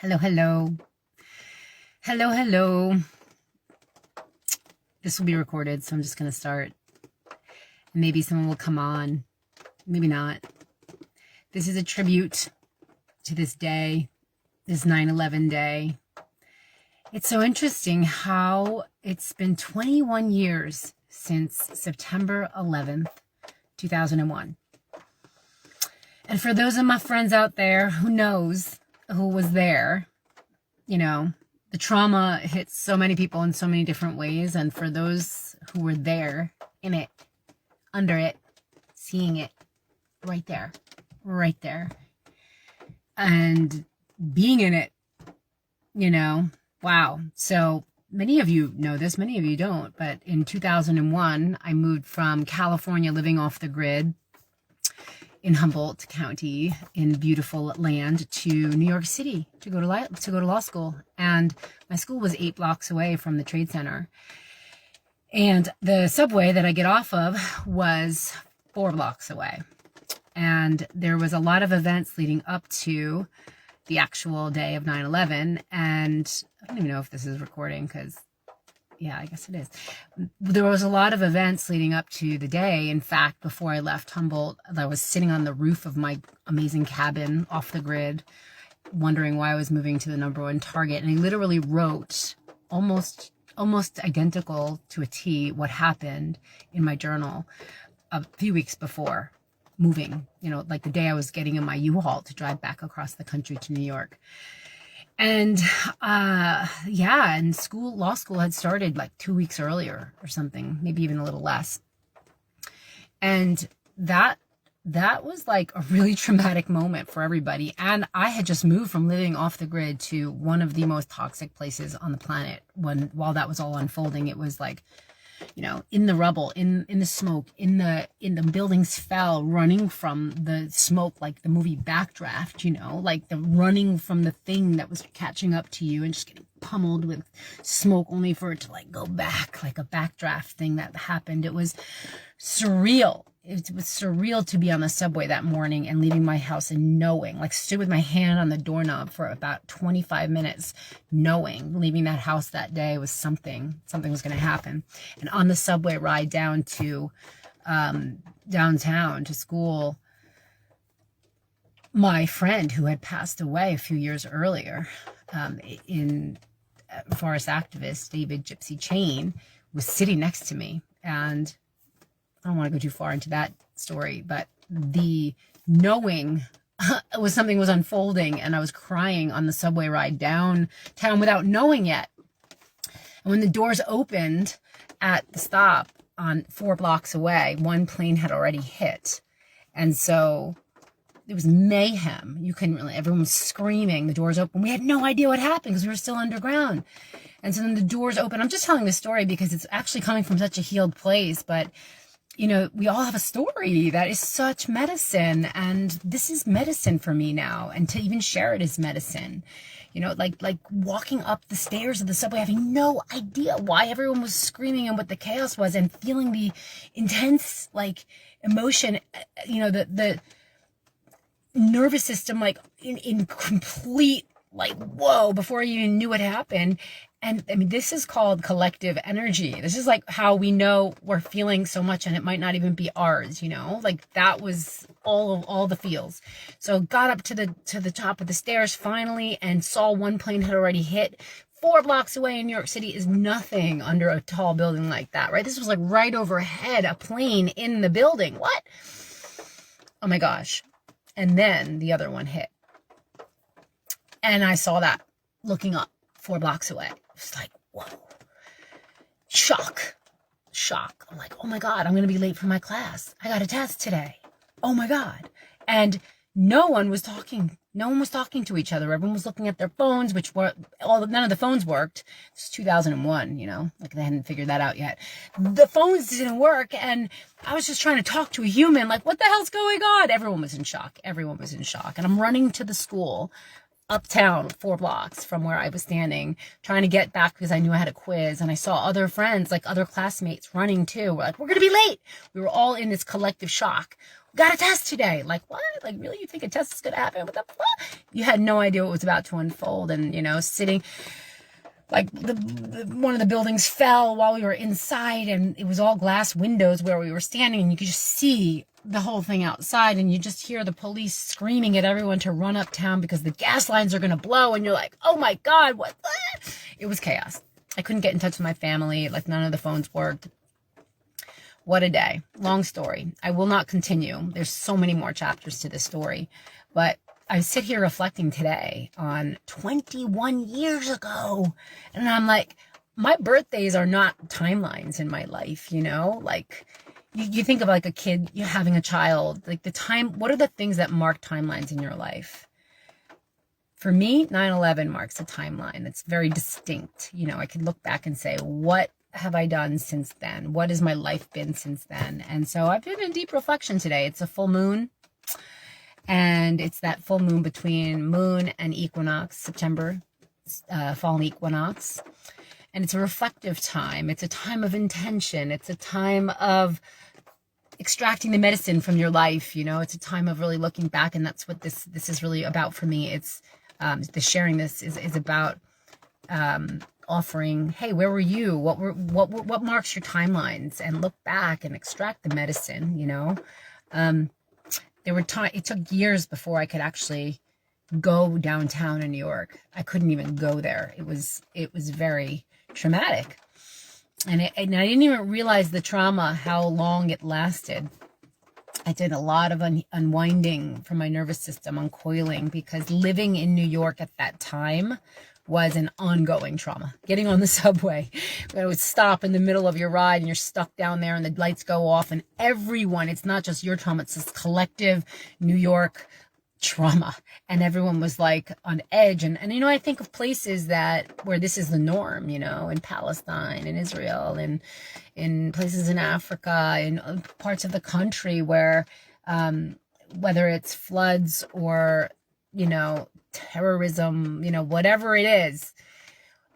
Hello, hello. Hello, hello. This will be recorded, so I'm just going to start. Maybe someone will come on. Maybe not. This is a tribute to this day, this 9/11 day. It's so interesting how it's been 21 years since September 11th, 2001. And for those of my friends out there who was there, you know, the trauma hits so many people in so many different ways. And for those who were there, in it, under it, seeing it, right there, and being in it, wow. So many of you know this, many of you don't, but in 2001, I moved from California, living off the grid in Humboldt County in beautiful land, to New York City to go to law school. And my school was 8 blocks away from the Trade Center. And the subway that I get off of was 4 blocks away. And there was a lot of events leading up to the actual day of 9/11. And I don't even know if this is recording because, yeah, I guess it is. There was a lot of events leading up to the day. In fact, before I left Humboldt, I was sitting on the roof of my amazing cabin off the grid, wondering why I was moving to the #1 Target. And I literally wrote almost identical to a T what happened in my journal a few weeks before moving, like the day I was getting in my U-Haul to drive back across the country to New York. And and law school had started like 2 weeks earlier or something, maybe even a little less. And that was like a really traumatic moment for everybody. And I had just moved from living off the grid to one of the most toxic places on the planet while that was all unfolding. It was like, in the rubble, in the smoke, in the buildings fell, running from the smoke, like the movie Backdraft, like the running from the thing that was catching up to you and just getting pummeled with smoke, only for it to like go back, like a backdraft thing that happened. It was surreal. It was surreal to be on the subway that morning and leaving my house and knowing, like stood with my hand on the doorknob for about 25 minutes, knowing leaving that house that day was something was going to happen. And on the subway ride down to downtown to school, my friend who had passed away a few years earlier, in forest activist David Gypsy Chain, was sitting next to me. And I don't want to go too far into that story, but the knowing something was unfolding, and I was crying on the subway ride downtown without knowing yet. And when the doors opened at the stop on 4 blocks away, one plane had already hit. And so there was mayhem. Everyone was screaming, the doors open. We had no idea what happened because we were still underground. And so then the doors open. I'm just telling this story because it's actually coming from such a healed place, but we all have a story that is such medicine, and this is medicine for me now. And to even share it is medicine, like walking up the stairs of the subway, having no idea why everyone was screaming and what the chaos was, and feeling the intense, like, emotion, the nervous system, like in complete, like, whoa, before you even knew what happened. And I mean, this is called collective energy. This is like how we know we're feeling so much and it might not even be ours, like that was all the feels. So got up to the top of the stairs finally and saw one plane had already hit. 4 blocks away in New York City is nothing under a tall building like that, right? This was like right overhead, a plane in the building. What? Oh my gosh. And then the other one hit. And I saw that looking up 4 blocks away. It's like, whoa. Shock. I'm like, oh my God, I'm going to be late for my class. I got a test today. Oh my God. And no one was talking. No one was talking to each other. Everyone was looking at their phones, none of the phones worked. This is 2001, like they hadn't figured that out yet. The phones didn't work. And I was just trying to talk to a human, like, what the hell's going on? Everyone was in shock. And I'm running to the school uptown 4 blocks from where I was standing, trying to get back because I knew I had a quiz. And I saw other friends, like other classmates, running too. We're like, we're going to be late. We were all in this collective shock. got a test today. Like, what? Like, really? You think a test is going to happen? What the fuck? You had no idea what was about to unfold. And, you know, sitting, like, one of the buildings fell while we were inside, and it was all glass windows where we were standing, and you could just see the whole thing outside, and you just hear the police screaming at everyone to run uptown because the gas lines are going to blow, and you're like, oh my God, what? It was chaos. I couldn't get in touch with my family. Like, none of the phones worked. What a day. Long story. I will not continue. There's so many more chapters to this story. But I sit here reflecting today on 21 years ago. And I'm like, my birthdays are not timelines in my life, you know? Like, you think of like a kid, you're having a child. Like, the time, what are the things that mark timelines in your life? For me, 9/11 marks a timeline. It's very distinct. You know, I could look back and say, what have I done since then? What has my life been since then? And so I've been in deep reflection today. It's a full moon, and it's that full moon between moon and equinox, September, fall and equinox. And it's a reflective time. It's a time of intention. It's a time of extracting the medicine from your life. You know, it's a time of really looking back. And that's what this is really about for me. It's the sharing this is about offering, hey, where were you? What marks your timelines? And look back and extract the medicine, you know. It took years before I could actually go downtown in New York. I couldn't even go there. It was very traumatic. And I didn't even realize the trauma, how long it lasted. I did a lot of unwinding from my nervous system, uncoiling, because living in New York at that time was an ongoing trauma. Getting on the subway, it would stop in the middle of your ride and you're stuck down there and the lights go off, and everyone, it's not just your trauma, it's this collective New York trauma, and everyone was like on edge. And you know, I think of places where this is the norm, you know, in Palestine, in Israel, and in places in Africa, in parts of the country where whether it's floods or, you know, terrorism, you know, whatever it is,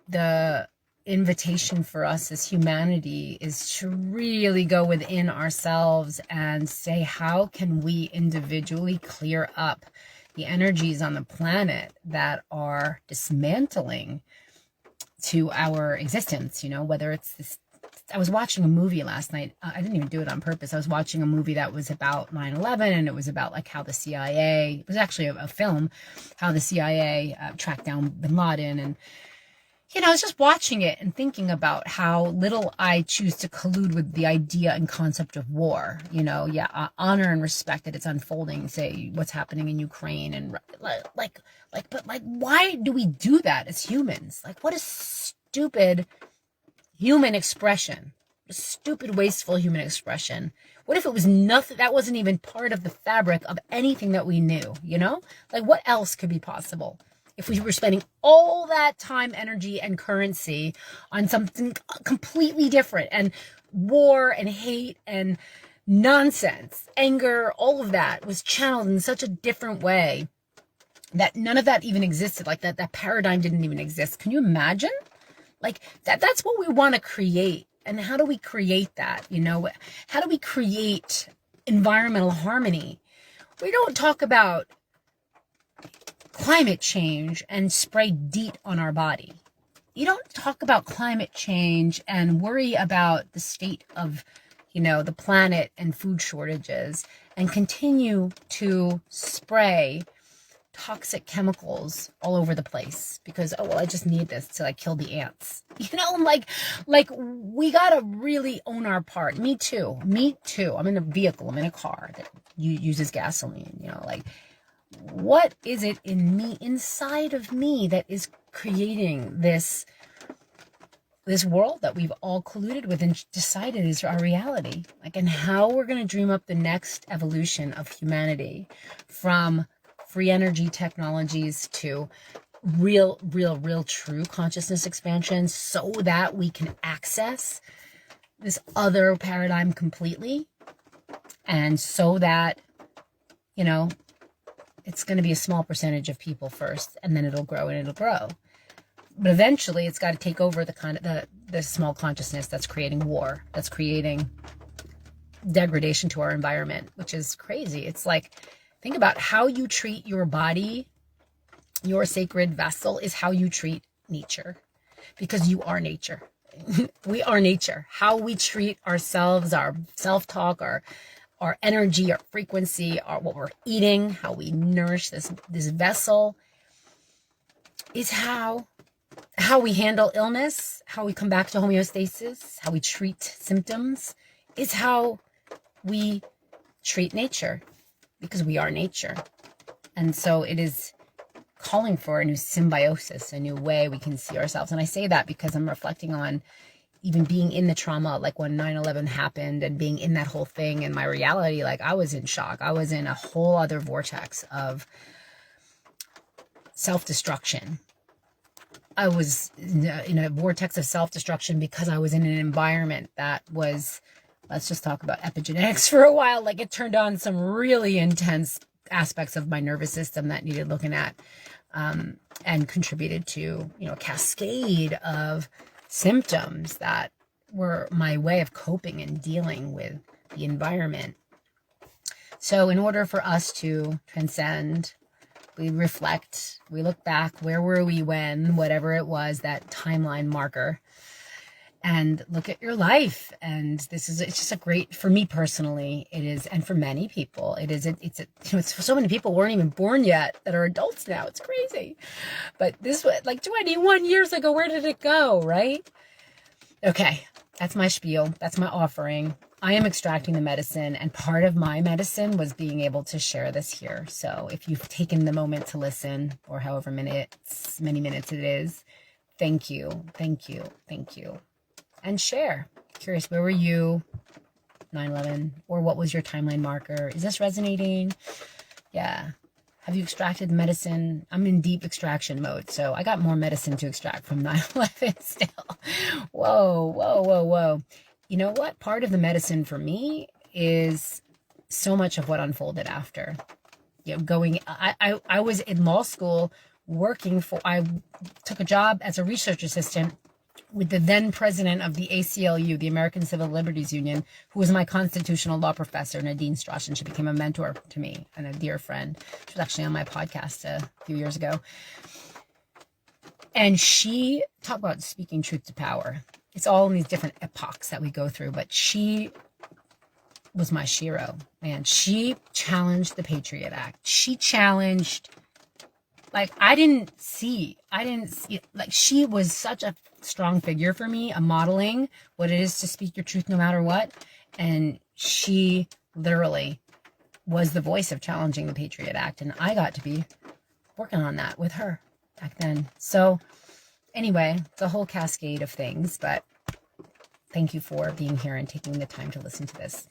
the invitation for us as humanity is to really go within ourselves and say, how can we individually clear up the energies on the planet that are dismantling to our existence? You know, whether it's this, I was watching a movie last night. I didn't even do it on purpose. I was watching a movie that was about 9/11, and it was about like how the CIA, it was actually a film, how the CIA tracked down bin Laden. And, you know, I was just watching it and thinking about how little I choose to collude with the idea and concept of war. You know, yeah, honor and respect that it's unfolding, say what's happening in Ukraine, and but why do we do that as humans? Like, what a stupid human expression, a stupid, wasteful human expression. What if it was nothing, that wasn't even part of the fabric of anything that we knew, you know? Like, what else could be possible if we were spending all that time, energy, and currency on something completely different? And war and hate and nonsense, anger, all of that was channeled in such a different way that none of that even existed. Like, that paradigm didn't even exist. Can you imagine? Like, that's what we want to create. And how do we create that? You know, how do we create environmental harmony? We don't talk about climate change and spray DEET on our body. You don't talk about climate change and worry about the state of, you know, the planet and food shortages, and continue to spray toxic chemicals all over the place because, oh, well, I just need this to like kill the ants. You know, like we gotta really own our part. Me too. I'm in a vehicle, I'm in a car that uses gasoline, you know, like, what is it in me, inside of me, that is creating this world that we've all colluded with and decided is our reality? Like, and how we're going to dream up the next evolution of humanity from free energy technologies to real true consciousness expansion, so that we can access this other paradigm completely. And so that, you know, it's going to be a small percentage of people first, and then it'll grow and it'll grow. But eventually it's got to take over the small consciousness that's creating war, that's creating degradation to our environment, which is crazy. It's like, think about how you treat your body. Your sacred vessel is how you treat nature, because you are nature. We are nature. How we treat ourselves, our self-talk, our energy, our frequency, what we're eating, how we nourish this vessel is how we handle illness, how we come back to homeostasis, how we treat symptoms, is how we treat nature, because we are nature. And so it is calling for a new symbiosis, a new way we can see ourselves. And I say that because I'm reflecting on even being in the trauma, like when 9/11 happened and being in that whole thing, and my reality, like I was in shock. I was in a whole other vortex of self-destruction. I was in a vortex of self-destruction because I was in an environment that was, let's just talk about epigenetics for a while. Like it turned on some really intense aspects of my nervous system that needed looking at, and contributed to, a cascade of symptoms that were my way of coping and dealing with the environment. So in order for us to transcend, we reflect, we look back, where were we when, whatever it was, that timeline marker, and look at your life. And it's just a great, for me personally, it is, and for many people, it's so many people weren't even born yet that are adults now. It's crazy. But this was like 21 years ago. Where did it go? Right? Okay. That's my spiel. That's my offering. I am extracting the medicine, and part of my medicine was being able to share this here. So if you've taken the moment to listen, or however many minutes it is, thank you. Thank you. Thank you. And share. Curious, where were you 9/11, or what was your timeline marker? Is this resonating? Yeah. Have you extracted medicine? I'm in deep extraction mode, so I got more medicine to extract from 9/11 still. Whoa, whoa, whoa, whoa. You know what? Part of the medicine for me is so much of what unfolded after. I was in law school I took a job as a research assistant with the then president of the ACLU, the American Civil Liberties Union, who was my constitutional law professor, Nadine Strauss, and she became a mentor to me and a dear friend. She was actually on my podcast a few years ago. And she talked about speaking truth to power. It's all in these different epochs that we go through, but she was my shiro, man. She challenged the Patriot Act. She challenged, like, I didn't see, like, she was such a strong figure for me, a modeling what it is to speak your truth no matter what. And she literally was the voice of challenging the Patriot Act. And I got to be working on that with her back then. So anyway, it's a whole cascade of things, but thank you for being here and taking the time to listen to this.